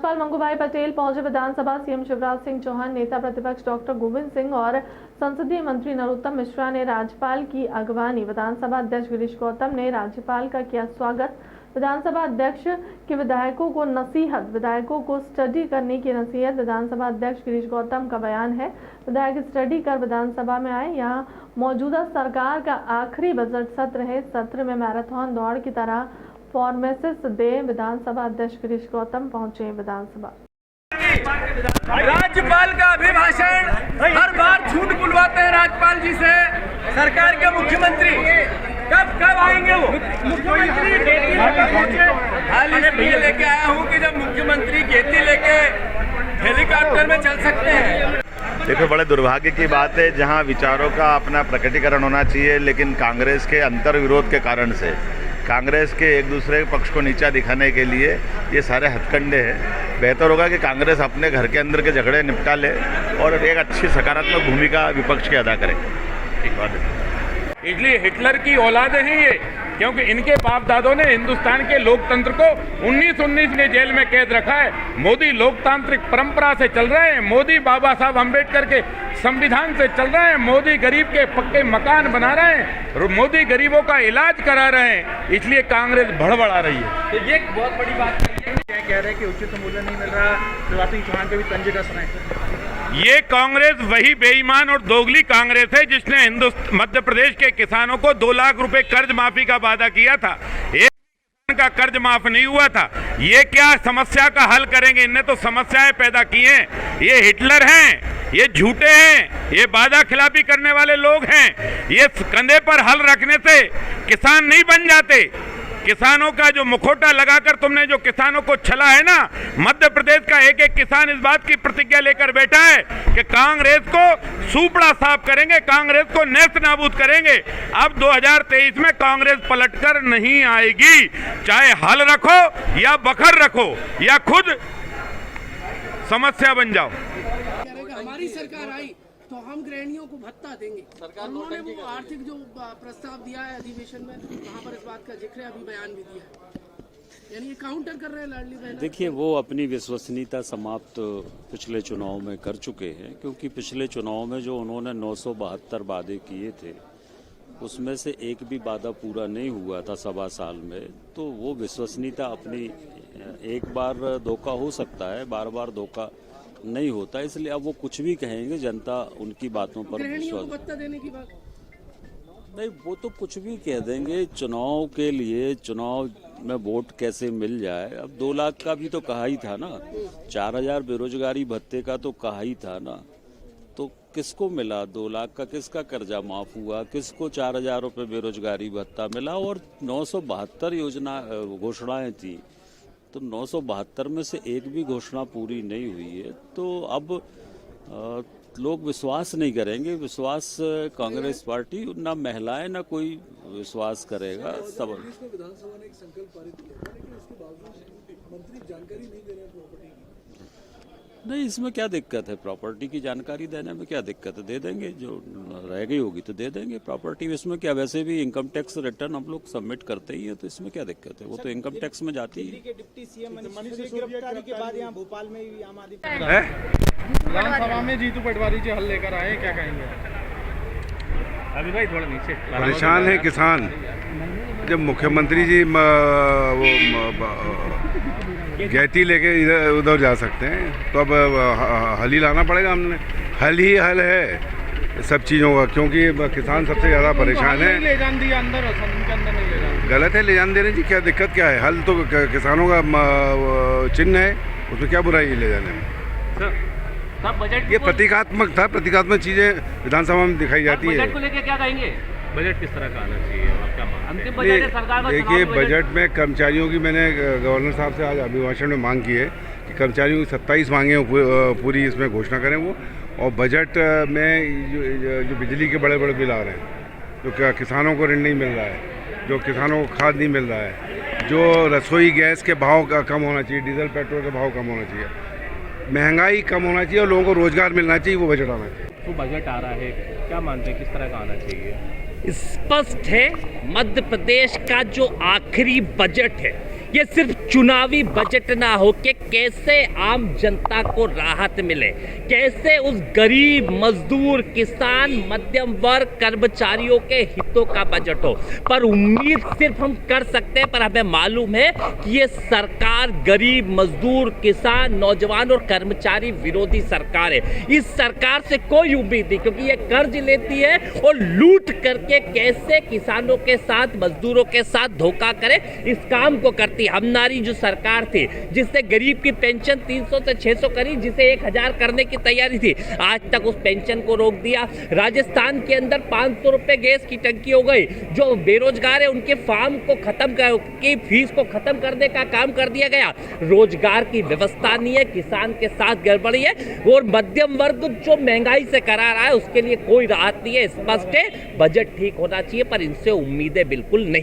राज्यपाल मंगूभाई पटेल पहुंचे विधानसभा। सीएम शिवराज सिंह चौहान, नेता प्रतिपक्ष डॉक्टर गोविंद सिंह और संसदीय मंत्री नरोत्तम मिश्रा ने राज्यपाल की अगवानी। विधानसभा अध्यक्ष गिरीश गौतम ने राज्यपाल का किया स्वागत। विधानसभा अध्यक्ष की विधायकों को नसीहत, विधायकों को स्टडी करने की नसीहत। विधानसभा अध्यक्ष गिरीश गौतम का बयान है, विधायक स्टडी कर विधानसभा में आए। यहाँ मौजूदा सरकार का आखिरी बजट सत्र है। सत्र में मैराथन दौड़ की तरह फॉर्मेसिस दे। विधानसभा अध्यक्ष गिरीश गौतम पहुंचे विधानसभा। राज्यपाल का अभिभाषण हर बार झूठ बुलवाते हैं राज्यपाल जी से। सरकार के मुख्यमंत्री कब आएंगे वो मुख्यमंत्री? हाल इसलिए लेके आया हूँ कि जब मुख्यमंत्री खेती लेके हेलीकॉप्टर में चल सकते हैं। देखो, बड़े दुर्भाग्य की बात है जहाँ विचारों का अपना प्रकटीकरण होना चाहिए, लेकिन कांग्रेस के अंतर विरोध के कारण से, कांग्रेस के एक दूसरे पक्ष को नीचा दिखाने के लिए ये सारे हथकंडे हैं। बेहतर होगा कि कांग्रेस अपने घर के अंदर के झगड़े निपटा ले और एक अच्छी सकारात्मक भूमिका विपक्ष की अदा करे। ठीक बात है। इसलिए हिटलर की औलाद हैं ये, क्योंकि इनके बाप दादों ने हिंदुस्तान के लोकतंत्र को 1919 ने जेल में कैद रखा है। मोदी लोकतांत्रिक परंपरा से चल रहे हैं, मोदी बाबा साहब अम्बेडकर के संविधान से चल रहे हैं, मोदी गरीब के पक्के मकान बना रहे हैं, मोदी गरीबों का इलाज करा रहे हैं। इसलिए कांग्रेस भड़बड़ा रही है। तो ये बहुत बड़ी बात है। क्या कह रहे हैं कि उचित मूल्य नहीं मिल रहा, शिवराज सिंह चौहान के भी तंज कस रहे हैं। ये कांग्रेस वही बेईमान और दोगली कांग्रेस है जिसने मध्य प्रदेश के किसानों को 2 लाख रुपए कर्ज माफी का वादा किया था। एक का कर्ज माफ नहीं हुआ था। ये क्या समस्या का हल करेंगे? इनने तो समस्याएं पैदा की हैं। ये हिटलर हैं, ये झूठे हैं, ये वादा खिलाफी करने वाले लोग हैं। ये कंधे पर हल रखने से किसान नहीं बन जाते। किसानों का जो मुखौटा लगाकर तुमने जो किसानों को छला है ना, मध्य प्रदेश का एक एक किसान इस बात की प्रतिज्ञा लेकर बैठा है कि कांग्रेस को सूपड़ा साफ करेंगे, कांग्रेस को नेस्त नाबूद करेंगे। अब 2023 में कांग्रेस पलटकर नहीं आएगी। चाहे हल रखो या बखर रखो या खुद समस्या बन जाओ। हमारी सरकार आई तो हम गृहिणियों को भत्ता देंगे। सरकार उन्होंने वो आर्थिक जो प्रस्ताव दिया है अधिवेशन में, वहाँ पर इस बात का जिक्र है, अभी बयान भी दिया है। यानी ये काउंटर कर रहे हैं लाडली बहन। देखिए, वो अपनी विश्वसनीयता समाप्त पिछले चुनाव में कर चुके हैं, क्योंकि पिछले चुनाव में जो उन्होंने 972 वादे किए थे उसमें से एक भी वादा पूरा नहीं हुआ था 1.25 साल में। तो वो विश्वसनीयता अपनी, एक बार धोखा हो सकता है, बार बार धोखा नहीं होता। इसलिए अब वो कुछ भी कहेंगे, जनता उनकी बातों पर विश्वास देने की बात नहीं, वो तो कुछ भी कह देंगे। चुनाव के लिए, चुनाव में वोट कैसे मिल जाए। अब 2 लाख का भी तो कहा ही था ना, 4000 बेरोजगारी भत्ते का तो कहा ही था ना। तो किसको मिला 2 लाख का? किसका कर्जा माफ हुआ? किसको 4000 रुपये बेरोजगारी भत्ता मिला? और 972 योजना घोषणाएं थी, तो 972 में से एक भी घोषणा पूरी नहीं हुई है। तो अब लोग विश्वास नहीं करेंगे। विश्वास कांग्रेस पार्टी, ना महिलाएं ना कोई विश्वास करेगा। सब विधानसभा ने एक संकल्प पारित किया, लेकिन उसके बावजूद मंत्री जानकारी नहीं दे रहे हैं प्रॉपर्टी की। नहीं, इसमें क्या दिक्कत है? प्रॉपर्टी की जानकारी देने में क्या दिक्कत है? दे देंगे, जो रह गई होगी तो दे देंगे प्रॉपर्टी। इसमें क्या, वैसे भी इनकम टैक्स रिटर्न हम लोग सबमिट करते ही है, तो इसमें क्या दिक्कत है? वो तो इनकम टैक्स में जाती है। डिप्टी सीएम मनीष सिसोदिया की गिरफ्तारी के बाद यहाँ भोपाल में भी आम आदमी विधानसभा में जीतू पटवारी जी हल लेकर आए, क्या कहेंगे? अभी भाई थोड़ा नीचे। परेशान है किसान। जब मुख्यमंत्री जी गैती लेके इधर उधर जा सकते हैं, तो अब हल ही लाना पड़ेगा। हमने हल ही हल है सब चीज़ों का, क्योंकि किसान सबसे ज़्यादा परेशान है। ले जान दिया अंदर, अंदर नहीं ले जान। गलत है, ले जान देने की क्या दिक्कत क्या है? हल तो किसानों का चिन्ह है, उसमें क्या बुराई है ले जाने में? बजट ये प्रतीकात्मक था, प्रतीकात्मक चीज़ें विधानसभा में दिखाई जाती है। बजट को लेकर क्या कहेंगे? बजट किस तरह का आना चाहिए? अंतिम बजट है सरकार का। देखिए, बजट में कर्मचारियों की, मैंने गवर्नर साहब से आज अभिभाषण में मांग की है कि कर्मचारियों की 27 मांगे पूरी इसमें घोषणा करें वो। और बजट में जो बिजली के बड़े बड़े बिल आ रहे हैं, जो किसानों को ऋण नहीं मिल रहा है, जो किसानों को खाद नहीं मिल रहा है, जो रसोई गैस के भाव का कम होना चाहिए, डीजल पेट्रोल के भाव कम होना चाहिए, महंगाई कम होना चाहिए और लोगों को रोजगार मिलना चाहिए, वो बजट आना चाहिए। तो बजट आ रहा है, क्या मानते हैं किस तरह का आना चाहिए? स्पष्ट है, मध्य प्रदेश का जो आखिरी बजट है ये सिर्फ चुनावी बजट ना हो कि कैसे आम जनता को राहत मिले, कैसे उस गरीब, मजदूर, किसान, मध्यम वर्ग, कर्मचारियों के हितों का बजट हो। पर उम्मीद सिर्फ हम कर सकते हैं, पर हमें मालूम है कि ये सरकार गरीब, मजदूर, किसान, नौजवान और कर्मचारी विरोधी सरकार है। इस सरकार से कोई उम्मीद नहीं, क्योंकि ये कर्ज लेती है और लूट करके कैसे किसानों के साथ, मजदूरों के साथ धोखा करे, इस काम को करती। हमनारी जो सरकार थी, जिससे गरीब की पेंशन 300 से 600 करी, जिसे 1000 करने की तैयारी थी, आज तक उस पेंशन को रोक दिया। राजस्थान के अंदर 500 रुपए गैस की टंकी हो गई। जो बेरोजगार है उनके फार्म को खत्म कर, की फीस को खत्म करने का काम कर दिया गया। रोजगार की व्यवस्था नहीं है, किसान के साथ गड़बड़ी है और मध्यम वर्ग जो महंगाई से करा रहा है उसके लिए कोई राहत नहीं है। स्पष्ट है, बजट ठीक होना चाहिए, पर इनसे उम्मीदें बिल्कुल नहीं है।